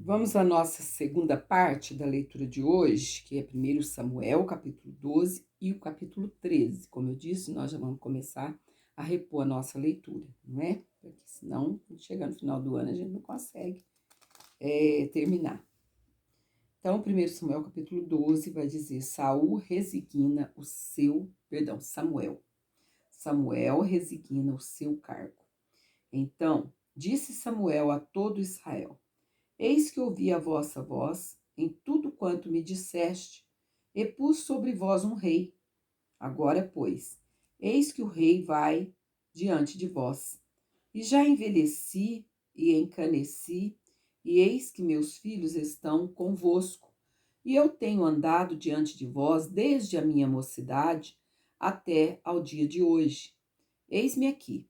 Vamos à nossa segunda parte da leitura de hoje, que é 1 Samuel, capítulo 12 e o capítulo 13. Como eu disse, nós já vamos começar a repor a nossa leitura, não é? Porque senão, quando chegar no final do ano, a gente não consegue terminar. Então, 1 Samuel, capítulo 12, vai dizer: Samuel resigna o seu cargo. Então, disse Samuel a todo Israel: Eis que ouvi a vossa voz em tudo quanto me disseste, e pus sobre vós um rei. Agora, pois, eis que o rei vai diante de vós. E já envelheci e encaneci, e eis que meus filhos estão convosco. E eu tenho andado diante de vós desde a minha mocidade até ao dia de hoje. Eis-me aqui,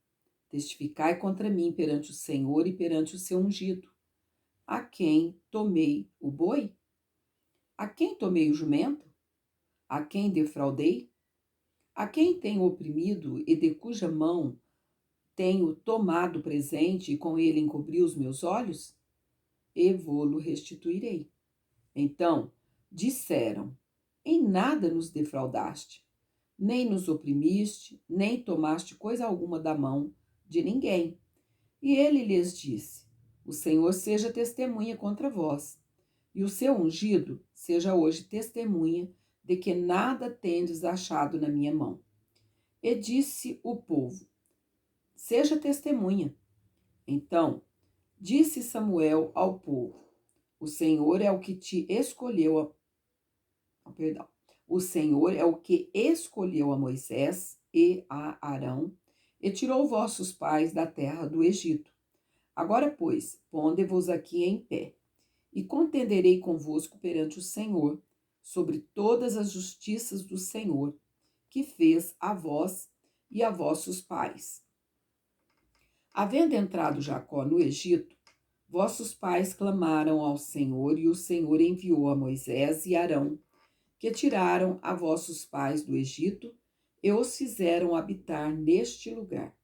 testificai contra mim perante o Senhor e perante o seu ungido. A quem tomei o boi? A quem tomei o jumento? A quem defraudei? A quem tenho oprimido e de cuja mão tenho tomado presente e com ele encobri os meus olhos? E vô-lo restituirei. Então disseram: Em nada nos defraudaste, nem nos oprimiste, nem tomaste coisa alguma da mão de ninguém. E ele lhes disse: O Senhor seja testemunha contra vós, e o seu ungido seja hoje testemunha de que nada tendes achado na minha mão. E disse o povo: Seja testemunha. Então disse Samuel ao povo: O Senhor é o que te escolheu O Senhor é o que escolheu a Moisés e a Arão e tirou vossos pais da terra do Egito. Agora, pois, ponde-vos aqui em pé, e contenderei convosco perante o Senhor, sobre todas as justiças do Senhor, que fez a vós e a vossos pais. Havendo entrado Jacó no Egito, vossos pais clamaram ao Senhor, e o Senhor enviou a Moisés e Arão, que tiraram a vossos pais do Egito e os fizeram habitar neste lugar.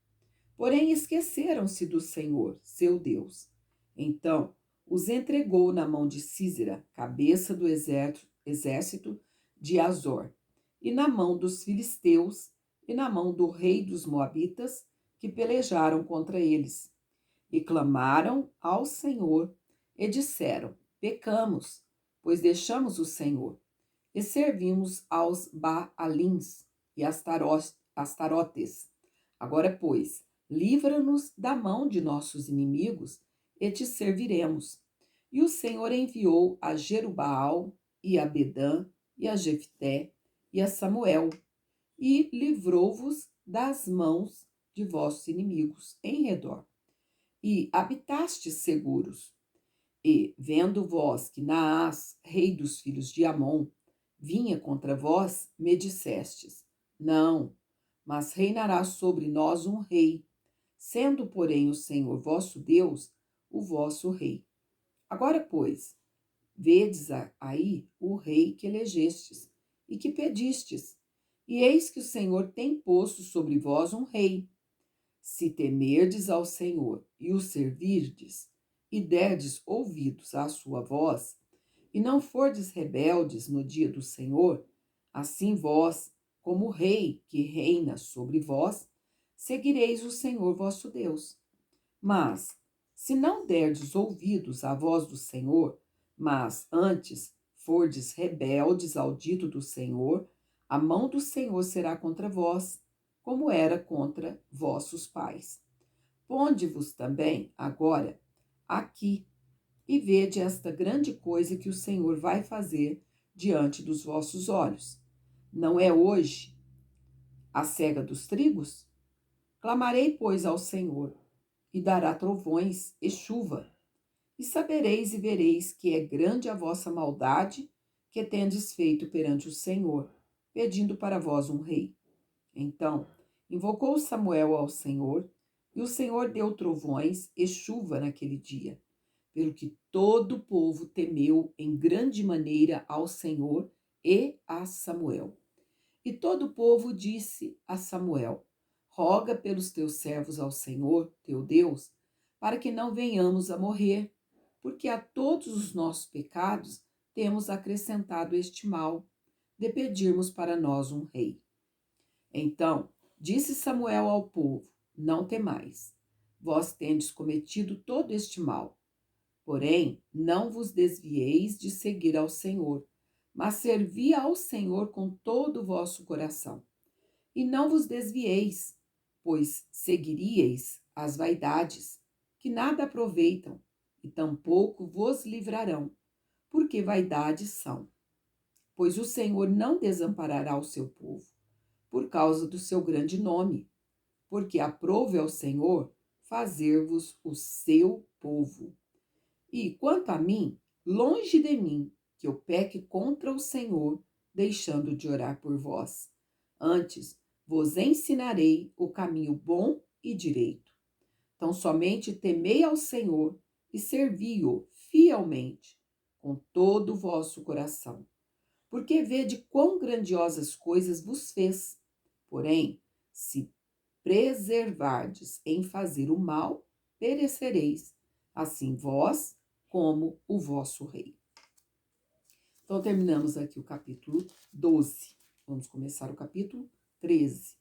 Porém, esqueceram-se do Senhor, seu Deus. Então, os entregou na mão de Sísera, cabeça do exército de Azor, e na mão dos filisteus, e na mão do rei dos moabitas, que pelejaram contra eles. E clamaram ao Senhor, e disseram: Pecamos, pois deixamos o Senhor, e servimos aos Baalins e Astarotes. Agora, pois, livra-nos da mão de nossos inimigos e te serviremos. E o Senhor enviou a Jerubaal e a Bedã e a Jefté e a Samuel, e livrou-vos das mãos de vossos inimigos em redor. E habitastes seguros. E, vendo vós que Naás, rei dos filhos de Amon, vinha contra vós, me dissestes: Não, mas reinará sobre nós um rei, sendo, porém, o Senhor vosso Deus o vosso rei. Agora, pois, vedes aí o rei que elegestes e que pedistes, e eis que o Senhor tem posto sobre vós um rei. Se temerdes ao Senhor e o servirdes, e derdes ouvidos à sua voz, e não fordes rebeldes no dia do Senhor, assim vós, como o rei que reina sobre vós, seguireis o Senhor vosso Deus. Mas, se não derdes ouvidos à voz do Senhor, mas antes fordes rebeldes ao dito do Senhor, a mão do Senhor será contra vós, como era contra vossos pais. Ponde-vos também agora aqui e vede esta grande coisa que o Senhor vai fazer diante dos vossos olhos. Não é hoje a cega dos trigos? Clamarei, pois, ao Senhor, e dará trovões e chuva, e sabereis e vereis que é grande a vossa maldade que tendes feito perante o Senhor, pedindo para vós um rei. Então invocou Samuel ao Senhor, e o Senhor deu trovões e chuva naquele dia, pelo que todo o povo temeu em grande maneira ao Senhor e a Samuel. E todo o povo disse a Samuel: Roga pelos teus servos ao Senhor, teu Deus, para que não venhamos a morrer, porque a todos os nossos pecados temos acrescentado este mal, de pedirmos para nós um rei. Então disse Samuel ao povo: Não temais, vós tendes cometido todo este mal. Porém, não vos desvieis de seguir ao Senhor, mas servi ao Senhor com todo o vosso coração. E não vos desvieis, pois seguiríeis as vaidades, que nada aproveitam, e tampouco vos livrarão, porque vaidades são. Pois o Senhor não desamparará o seu povo, por causa do seu grande nome, porque aprove ao Senhor fazer-vos o seu povo. E quanto a mim, longe de mim que eu peque contra o Senhor, deixando de orar por vós. Antes vos ensinarei o caminho bom e direito. Então somente temei ao Senhor e servi-o fielmente, com todo o vosso coração. Porque vede quão grandiosas coisas vos fez. Porém, se preservardes em fazer o mal, perecereis, assim vós como o vosso rei. Então, terminamos aqui o capítulo 12. Vamos começar o capítulo 13.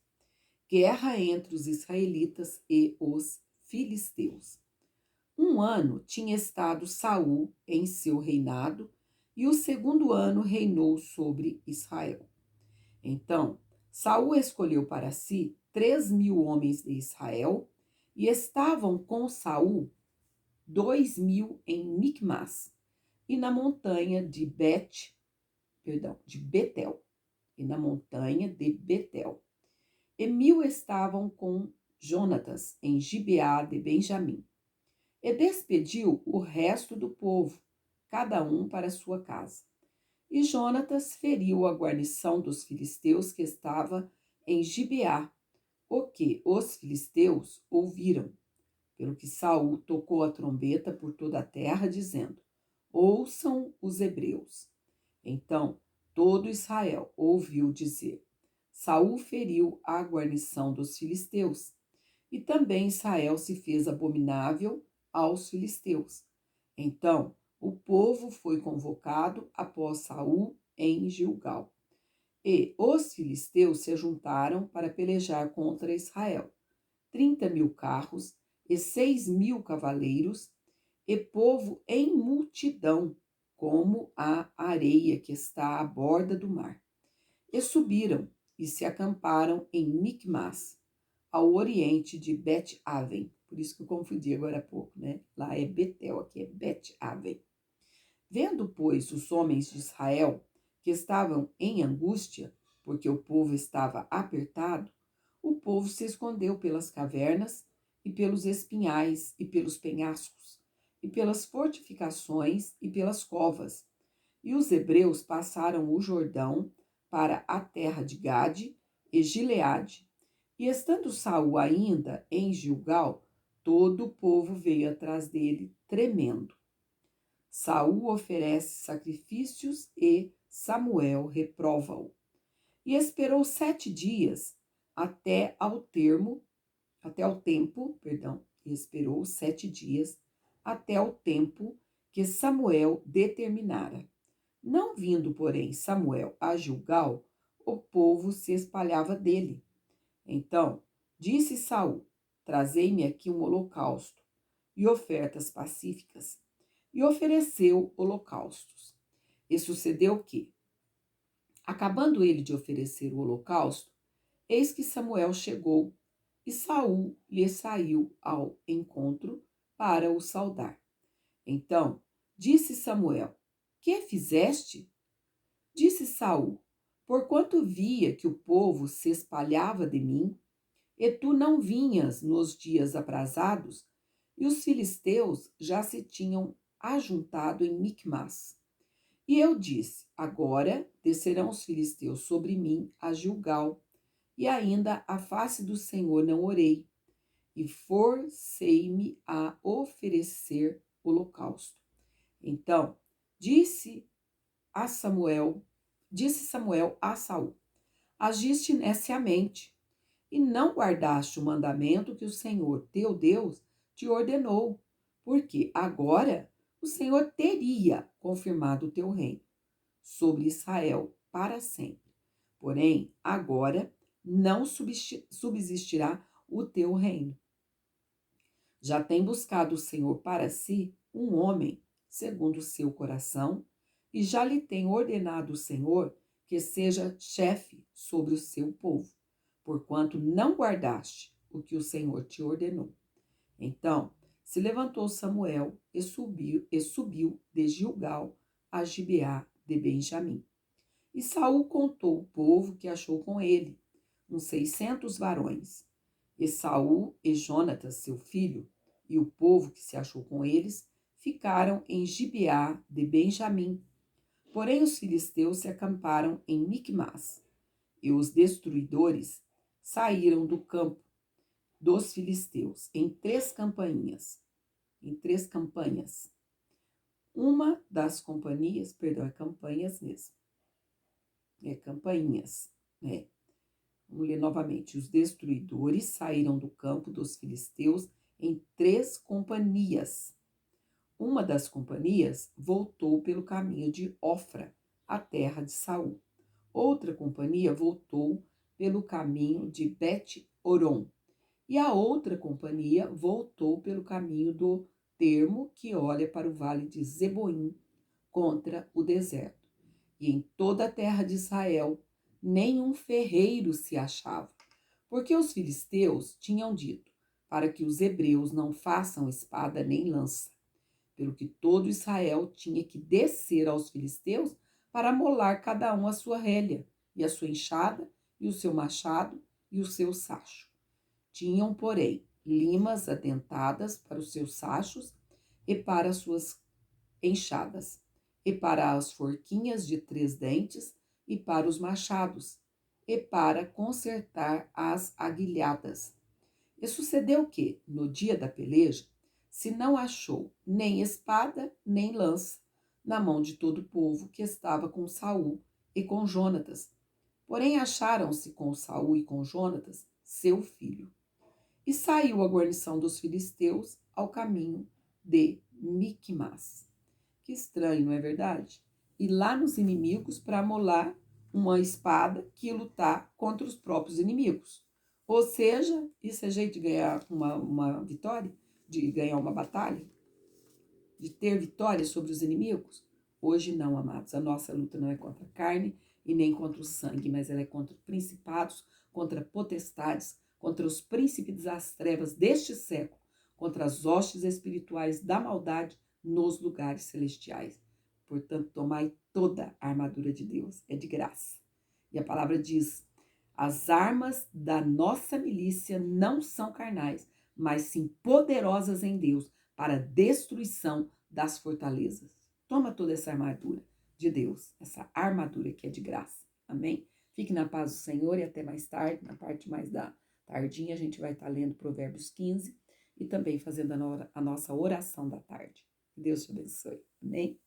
Guerra entre os israelitas e os filisteus. Um ano tinha estado Saul em seu reinado, e o segundo ano reinou sobre Israel. Então, Saul escolheu para si 3.000 homens de Israel, e estavam com Saul 2.000 em Micmas, e na montanha de Betel, e na montanha de Betel. E 1.000 estavam com Jonatas em Gibeá de Benjamim. E despediu o resto do povo, cada um para sua casa. E Jonatas feriu a guarnição dos filisteus que estava em Gibeá, o que os filisteus ouviram. Pelo que Saul tocou a trombeta por toda a terra, dizendo: Ouçam os hebreus. Então todo Israel ouviu dizer: Saul feriu a guarnição dos filisteus. E também Israel se fez abominável aos filisteus. Então o povo foi convocado após Saul em Gilgal. E os filisteus se juntaram para pelejar contra Israel. 30.000 carros e 6.000 cavaleiros, e povo em multidão, como a areia que está à borda do mar. E subiram e se acamparam em Micmas, ao oriente de Bet-Aven. Por isso que eu confundi agora há pouco, né? Lá é Betel, aqui é Bet-Aven. Vendo, pois, os homens de Israel que estavam em angústia, porque o povo estava apertado, o povo se escondeu pelas cavernas e pelos espinhais e pelos penhascos, e pelas fortificações e pelas covas. E os hebreus passaram o Jordão para a terra de Gade e Gileade. E estando Saul ainda em Gilgal, todo o povo veio atrás dele, tremendo. Saul oferece sacrifícios e Samuel reprova-o. E esperou 7 dias até ao tempo, e esperou 7 dias até o tempo que Samuel determinara. Não vindo, porém, Samuel a Gilgal, o povo se espalhava dele. Então disse Saul: Trazei-me aqui um holocausto e ofertas pacíficas. E ofereceu holocaustos. E sucedeu que, acabando ele de oferecer o holocausto, eis que Samuel chegou, e Saul lhe saiu ao encontro para o saudar. Então disse Samuel: Que fizeste? Disse Saul: Porquanto via que o povo se espalhava de mim, e tu não vinhas nos dias aprazados, e os filisteus já se tinham ajuntado em Micmas. E eu disse: Agora descerão os filisteus sobre mim a Gilgal, e ainda a face do Senhor não orei, e forcei-me a oferecer holocausto. Então disse Samuel a Saul: Agiste neciamente, e não guardaste o mandamento que o Senhor teu Deus te ordenou, porque agora o Senhor teria confirmado o teu reino sobre Israel para sempre. Porém, agora não subsistirá o teu reino. Já tem buscado o Senhor para si um homem segundo o seu coração, e já lhe tem ordenado o Senhor que seja chefe sobre o seu povo, porquanto não guardaste o que o Senhor te ordenou. Então se levantou Samuel e subiu de Gilgal a Gibeá de Benjamim. E Saul contou o povo que achou com ele, uns 600 varões. E Saul e Jonatas, seu filho, e o povo que se achou com eles, ficaram em Gibeá de Benjamim. Porém os filisteus se acamparam em Micmas, e os destruidores saíram do campo dos filisteus em três campanhas. Uma das companhias, perdão, é campanhas mesmo. Campainhas, né? Vamos ler novamente. Os destruidores saíram do campo dos filisteus em três companhias. Uma das companhias voltou pelo caminho de Ofra, a terra de Saul. Outra companhia voltou pelo caminho de Bet-Oron. E a outra companhia voltou pelo caminho do termo que olha para o vale de Zeboim, contra o deserto. E em toda a terra de Israel, nenhum ferreiro se achava, porque os filisteus tinham dito para que os hebreus não façam espada nem lança, pelo que todo Israel tinha que descer aos filisteus para amolar cada um a sua relha, e a sua enxada, e o seu machado, e o seu sacho. Tinham, porém, limas adentadas para os seus sachos e para as suas enxadas, e para as forquinhas de 3 dentes, e para os machados, e para consertar as aguilhadas. E sucedeu que, no dia da peleja, se não achou nem espada, nem lança, na mão de todo o povo que estava com Saul e com Jonatas. Porém acharam-se com Saul e com Jonatas, seu filho. E saiu a guarnição dos filisteus ao caminho de Micmas. Que estranho, não é verdade? Ir lá nos inimigos para amolar uma espada que ia lutar contra os próprios inimigos. Ou seja, isso é jeito de ganhar uma vitória? De ganhar uma batalha? De ter vitória sobre os inimigos? Hoje não, amados. A nossa luta não é contra a carne e nem contra o sangue, mas ela é contra principados, contra potestades, contra os príncipes das trevas deste século, contra as hostes espirituais da maldade nos lugares celestiais. Portanto, tomai toda a armadura de Deus, é de graça. E a palavra diz: as armas da nossa milícia não são carnais, mas sim poderosas em Deus para a destruição das fortalezas. Toma toda essa armadura de Deus, essa armadura que é de graça. Amém? Fique na paz do Senhor e até mais tarde, na parte mais da tardinha, a gente vai estar lendo Provérbios 15 e também fazendo a nossa oração da tarde. Deus te abençoe. Amém?